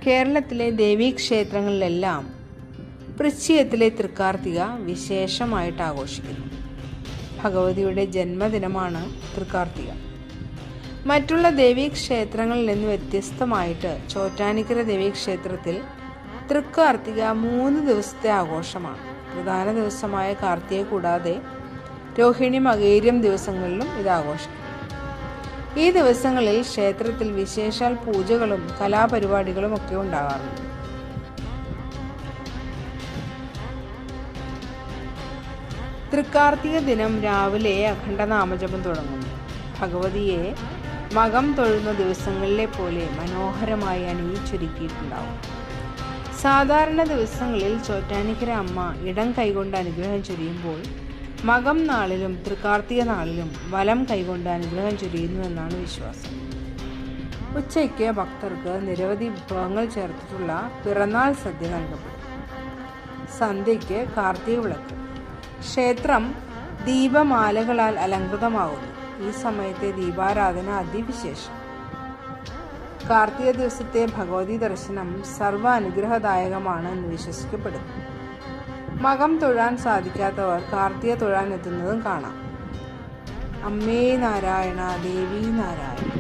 കേരളത്തിലെ ദേവീക്ഷേത്രങ്ങളിലെല്ലാം വൃശ്ചികത്തിലെ തൃക്കാർത്തിക വിശേഷമായിട്ട് ആഘോഷിക്കുന്നു. ഭഗവതിയുടെ ജന്മദിനമാണ് തൃക്കാർത്തിക. മറ്റുള്ള ദേവീക്ഷേത്രങ്ങളിൽ നിന്ന് വ്യത്യസ്തമായിട്ട് ചോറ്റാനിക്കര ദേവീക്ഷേത്രത്തിൽ തൃക്കാർത്തിക 3 ദിവസത്തെ ആഘോഷമാണ്. പ്രധാന ദിവസമായ കാർത്തിക കൂടാതെ രോഹിണി, മകേരം ദിവസങ്ങളിലും ഇത് ആഘോഷിക്കും. ഈ ദിവസങ്ങളിൽ ക്ഷേത്രത്തിൽ വിശേഷാൽ പൂജകളും കലാപരിപാടികളും ഒക്കെ ഉണ്ടാകാറുണ്ട്. തൃക്കാർത്തിക ദിനം രാവിലെ അഖണ്ഡനാമജപം തുടങ്ങുന്നു. ഭഗവതിയെ മകം തൊഴുന്ന ദിവസങ്ങളിലെ പോലെ മനോഹരമായി അണിയിച്ചൊരുക്കിയിട്ടുണ്ടാവും. സാധാരണ ദിവസങ്ങളിൽ ചോറ്റാനിക്കര അമ്മ ഇടം കൈകൊണ്ട് അനുഗ്രഹം ചൊരിയുമ്പോൾ മകം നാളിലും തൃക്കാർത്തിക നാളിലും വലം കൈകൊണ്ട് അനുഗ്രഹം ചൊരിയുന്നുവെന്നാണ് വിശ്വാസം. ഉച്ചയ്ക്ക് ഭക്തർക്ക് നിരവധി വിഭവങ്ങൾ ചേർത്തിട്ടുള്ള പിറന്നാൾ സദ്യ നൽകപ്പെടും. സന്ധ്യയ്ക്ക് കാർത്തിക വിളക്ക്. ക്ഷേത്രം ദീപമാലകളാൽ അലങ്കൃതമാകുന്നു. ഈ സമയത്തെ ദീപാരാധന അതിവിശേഷം. കാർത്തിക ദിവസത്തെ ഭഗവതി ദർശനം സർവ്വ അനുഗ്രഹദായകമാണ് എന്ന് വിശ്വസിക്കപ്പെടുന്നു. മകം തൊഴാൻ സാധിക്കാത്തവർ കാർത്തിക തൊഴാൻ എത്തുന്നതും കാണാം. അമ്മേ നാരായണ, ദേവി നാരായണ.